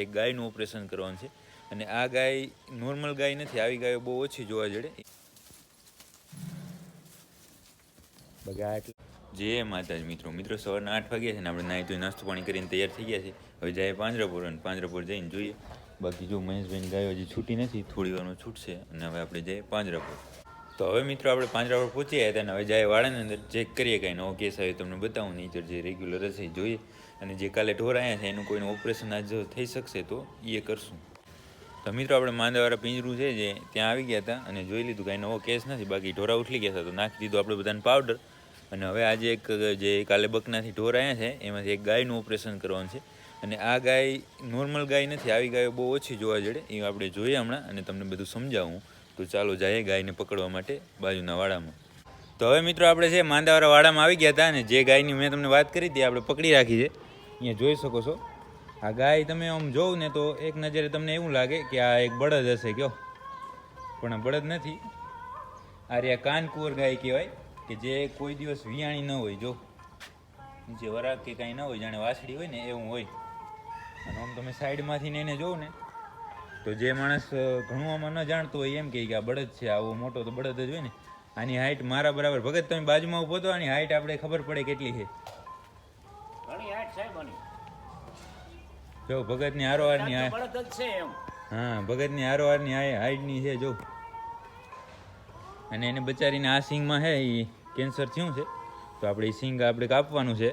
એક ગાયનું ઓપરેશન કરવાનું છે અને આ ગાય નોર્મલ ગાય નથી, આવી ગાયો બહુ ઓછી જોવા જડે. જય માતાજી મિત્રો સવારના 8 વાગ્યા છે ને આપણે નાહી ધોઈ નાસ્તો પાણી કરીને તૈયાર થઈ ગયા છે. હવે જાય પાંજરાપોર અને પાંજરાપોર જઈને જોઈએ. બાકી જો મહેશભાઈની ગાયો હજી છૂટી નથી, થોડી વારમાં છૂટશે અને હવે આપણે જઈએ પાંજરાપોર. તો હવે મિત્રો આપણે પાંજરાપોર પહોંચી ગયા હતા અને હવે જાય વાડાની અંદર ચેક કરીએ, કાંઈ નવો કેસ આવે તમને બતાવું. નહીં જે રેગ્યુલર હશે જોઈએ, અને જે કાલે ઢોર આવ્યા છે એનું કોઈનું ઓપરેશન આજ થઈ શકશે તો એ કરશું. તો મિત્રો આપણે માંદાવાળા પિંજરું છે જે ત્યાં આવી ગયા હતા અને જોઈ લીધું, કાંઈ નવો કેસ નથી. બાકી ઢોરા ઉઠલી ગયા હતા તો નાખી દીધું આપણે બધાને પાવડર. અને હવે આજે એક જે કાલે બકનાથી ઢોર આવ્યા છે એમાંથી એક ગાયનું ઓપરેશન કરવાનું છે. અને આ ગાય નોર્મલ ગાય નથી, આવી ગાયો બહુ ઓછી જોવા જડે. એ આપણે જોઈએ હમણાં અને તમને બધું સમજાવું. તો ચાલો જઈએ ગાયને પકડવા માટે બાજુના વાડામાં. તો હવે મિત્રો આપણે છે માંદાવાળા વાડામાં આવી ગયા હતા અને જે ગાયની મેં તમને વાત કરી હતી આપણે પકડી રાખી છે. અહીંયા જોઈ શકો છો આ ગાય. તમે આમ જોઉં ને તો એક નજરે તમને એવું લાગે કે આ એક બળદ હશે કયો, પણ આ બળદ નથી. આ રહ્યા કાનકુંવર ગાય કહેવાય, કે જે કોઈ દિવસ વિયાણી ન હોય. જો નીચે વરાગ કે કાંઈ ન હોય, જાણે વાછડી હોય ને એવું હોય. અને આમ તમે સાઈડમાંથી ને એને જોઉં ને તો જે માણસ ઘણું આમાં ન જાણતો હોય એમ કહે કે આ બળદ છે, આવો મોટો તો બળદ જ હોય ને. આની હાઈટ મારા બરાબર. ભગત તમે બાજુમાં ઊભો તો આની હાઈટ આપણે ખબર પડે કેટલી છે. ઘણી હાઈટ સાહેબ આની. જો ભગતની હારોહારની બળદ જ છે એમ. હા, ભગતની હારોહારની હાઈટની છે જો. અને એને બચારીને આ સિંગમાં છે એ કેન્સર થયું છે, તો આપણે એ સિંગ આપણે કાપવાનું છે.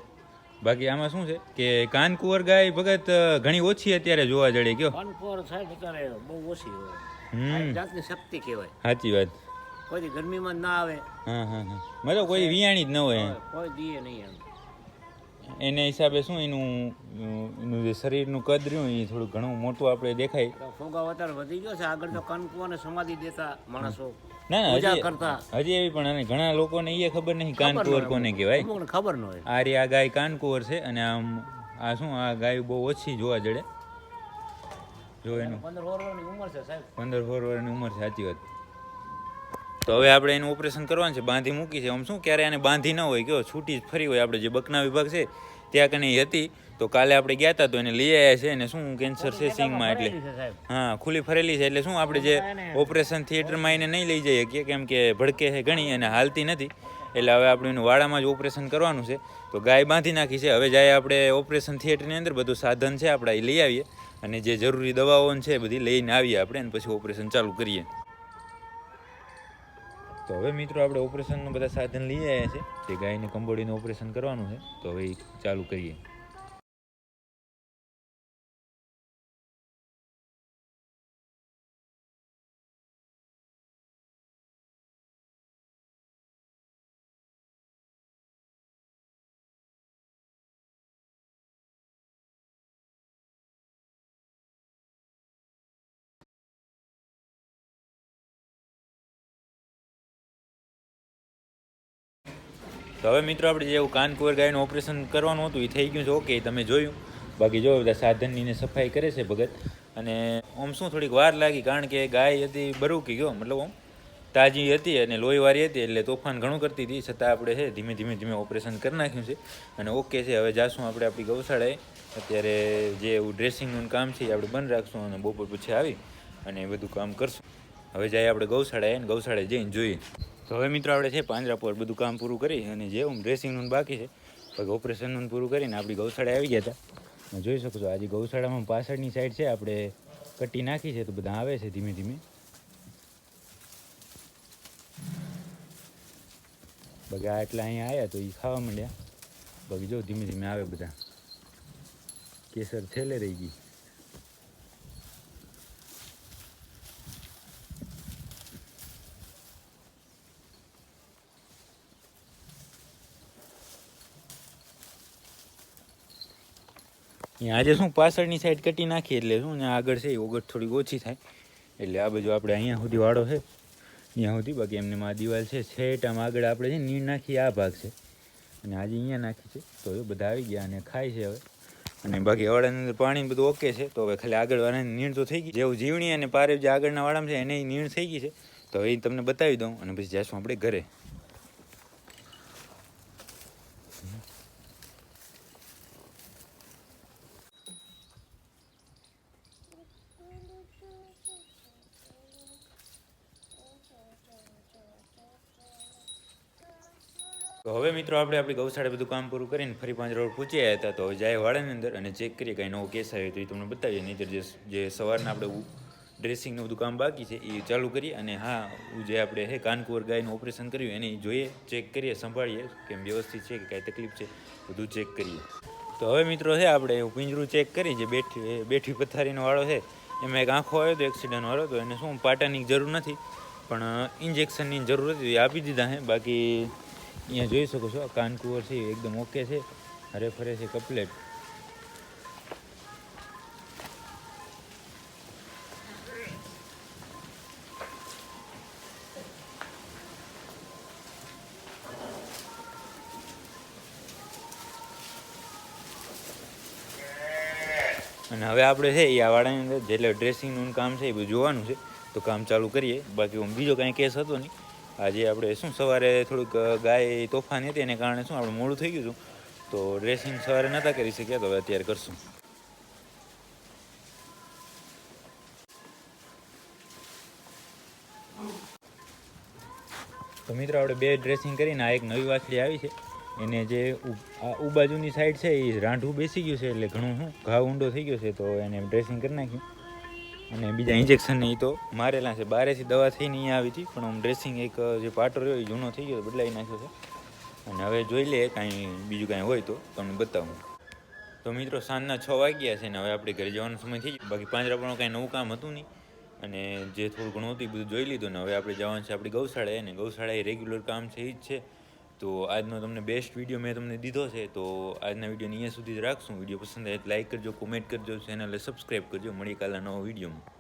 બાકી આમાં શું છે કે કાનકુંવર ગાય ભગત ઘણી ઓછી અત્યારે જોવા જડે કયો. કાનકુંવર સાહેબ અત્યારે બહુ ઓછી હોય, જાતની શક્તિ કહેવાય. સાચી વાત. કોઈ ગરમીમાં ના આવે. હા, મતલબ કોઈ વિયાણી જ ન હોય, કોઈ દીએ નહીં એમ. એને હિસાબે શું એનું જે શરીરનું કદ રહ્યું એ થોડું ઘણું મોટું આપણે દેખાય. ફુગાવો અત્યારે વધી ગયો છે. આગળ તો કાનકુંવરને સમાધિ દેતા માણસો. ના પૂજા કરતા હજી એવી પણ ઘણા લોકોને એ ખબર નહીં કાનકુંવર કોને કહેવાય. ખબર ન હોય. આ રી આ ગાય કાનકુંવર છે અને આમ આ શું આ ગાય બહુ ઓછી જોવા જડે. જો એનું 15 વર્ષની ઉંમર છે સાહેબ. 15 વર્ષની ઉંમર છે, સાચી વાત. તો હવે આપણે એનું ઓપરેશન કરવાનું છે. બાંધી મૂકી છે. આમ શું ક્યારે આને બાંધી ન હોય કયો, છૂટી ફરી હોય. આપણે જે બકના વિભાગ છે ત્યાં કને હતી, તો કાલે આપણે ગયા હતા તો એને લઈ આવ્યા છે. અને શું કેન્સર છે સિંગમાં, એટલે હા ખુલ્લી ફરેલી છે. એટલે શું આપણે જે ઓપરેશન થિયેટરમાં એને નહીં લઈ જઈએ શકીએ, કેમ કે ભડકે છે ઘણી અને હાલતી નથી. એટલે હવે આપણે એનું વાડામાં જ ઓપરેશન કરવાનું છે. તો ગાય બાંધી નાખી છે. હવે જાય આપણે ઓપરેશન થિયેટરની અંદર બધું સાધન છે આપણે એ લઈ આવીએ અને જે જરૂરી દવાઓ છે બધી લઈને આવીએ આપણે, અને પછી ઓપરેશન ચાલુ કરીએ. તો હવે મિત્રો આપણે ઓપરેશનનું બધા સાધન લઈ આવ્યા છે. તે ગાયને કંબોડીનું ઓપરેશન કરવાનું છે, તો હવે ચાલુ કરીએ. તો હવે મિત્રો આપણે જેવું કાનકુંવર ગાયનું ઓપરેશન કરવાનું હતું એ થઈ ગયું છે. ઓકે, તમે જોયું. બાકી જો બધા સાધનની સફાઈ કરે છે ભગત. અને આમ શું થોડીક વાર લાગી, કારણ કે ગાય હતી બરુકી ગયો, મતલબ આમ તાજી હતી અને લોહીવાળી હતી, એટલે તોફાન ઘણું કરતી હતી. છતાં આપણે છે ધીમે ધીમે ઓપરેશન કરી નાખ્યું છે અને ઓકે છે. હવે જાશું આપણે આપણી ગૌશાળાએ. અત્યારે જે એવું ડ્રેસિંગનું કામ છે એ આપણે બંધ રાખશું અને બપોર પછી આવી અને એ બધું કામ કરશું. હવે જાય આપણે ગૌશાળાએ અને ગૌશાળાએ જઈને જોઈએ. તો હવે મિત્રો આપણે છે પાંજરાપોર બધું કામ પૂરું કરી અને જે ડ્રેસિંગનું બાકી છે પછી ઓપરેશનનું પૂરું કરીને આપણી ગૌશાળાએ આવી ગયા હતા. જોઈ શકો છો આજે ગૌશાળામાં પાછળની સાઈડ છે આપણે કટ્ટી નાખી છે, તો બધા આવે છે ધીમે ધીમે. બાકી એટલા અહીંયા આવ્યા તો એ ખાવા માંડ્યા. બાકી જો ધીમે ધીમે આવે બધા. કેસર છેલ્લે રહી ગઈ. આજે શું પાછળની સાઈડ કટી નાખી એટલે શું ને આગળ છે એ ઓગટ થોડીક ઓછી થાય, એટલે આ બાજુ આપણે અહીંયા સુધી વાળો છે અહીંયા સુધી. બાકી એમને આ દિવાલ છે છેટ આમ આગળ આપણે છે નીણ નાખી આ ભાગ છે અને આજે અહીંયા નાખી છે. તો એ બધા આવી ગયા અને ખાય છે હવે. અને બાકી વાડાની અંદર પાણી બધું ઓકે છે. તો હવે ખાલી આગળ વાળાની નીણ તો થઈ ગઈ. જેવું જીવણી અને પારેવ જે આગળના વાડામાં છે એને નીણ થઈ ગઈ છે. તો એ તમને બતાવી દઉં અને પછી જઈશું આપણે ઘરે. તો હવે મિત્રો આપણે આપણી ગૌશાળા બધું કામ પૂરું કરીને ફરી 5 રોડ પહોંચી આવ્યા હતા. તો હવે જાય વાડાની અંદર અને ચેક કરીએ કાંઈ નવો કેસ આવ્યો તો એ તમને બતાવીએ. નહીંતર જે સવારના આપણે ડ્રેસિંગનું બધું કામ બાકી છે એ ચાલુ કરીએ. અને હા, જે આપણે કાનકુવર ગાયનું ઓપરેશન કર્યું એને જોઈએ, ચેક કરીએ, સંભાળીએ કેમ વ્યવસ્થિત છે કે કાંઈ તકલીફ છે, બધું ચેક કરીએ. તો હવે મિત્રો આપણે પિંજરું ચેક કરી, જે બેઠી પથારીનો વાળો છે એમાં એક આંખો આવ્યો હતો એક્સિડન્ટ વાળો. તો એને શું પાટાની જરૂર નથી પણ ઇન્જેક્શનની જરૂર હતી, એ આપી દીધા છે. બાકી અહીંયા જોઈ શકો છો કાનકુવર છે એકદમ ઓકે છે, હરે ફરે છે કમ્પ્લેટ. અને હવે આપણે એ આ વાડાની અંદર જેટલે ડ્રેસિંગનું કામ છે એ બધું જોવાનું છે. તો કામ ચાલુ કરીએ. બાકી બીજો કાંઈ કેસ હતો નહીં. આજે આપણે સવારે થોડુંક ગાય તોફાન હતી એને કારણે આપણે મોડું થઈ ગયું હતું. તો ડ્રેસિંગ સવારે નહોતા કરી શક્યા, તો હવે અત્યારે કરશું. તો મિત્રો આપણે 2 ડ્રેસિંગ કરીને આ એક નવી વાછડી આવી છે. એને જે આ બાજુની સાઈડ છે એ રાંઢું બેસી ગયું છે, એટલે ઘણું ઘા ઊંડો થઈ ગયો છે. તો એને ડ્રેસિંગ કરી નાખ્યું. અને બીજા ઇન્જેક્શન એ તો મારેલા છે. બહારેથી દવા થઈને અહીંયા આવી હતી, પણ આમ ડ્રેસિંગ એક જે પાટો રહ્યો એ જૂનો થઈ ગયો, બદલાવી નાખ્યો છે. અને હવે જોઈ લે કાંઈ બીજું કાંઈ હોય તો તમને બતાવું. તો મિત્રો સાંજના 6 વાગ્યા છે ને હવે આપણે ઘરે જવાનો સમય થઈ ગયો. બાકી પાંજરાપણું કાંઈ નવું કામ હતું નહીં, અને જે થોડું ઘણું હતું એ બધું જોઈ લીધું. ને હવે આપણે જવાનું છે આપણી ગૌશાળાએ. અને ગૌશાળાએ રેગ્યુલર કામ છે એ જ છે. તો આજનો તમને બેસ્ટ વિડીયો મેં તમને દીધો છે. તો આજના વિડીયોને અહીંયા સુધી જ રાખશું. વિડીયો પસંદ આવે તો લાઈક કરજો, કોમેન્ટ કરજો, ચેનલને સબસ્ક્રાઈબ કરજો. મળીએ કાલના નવા વિડીયોમાં.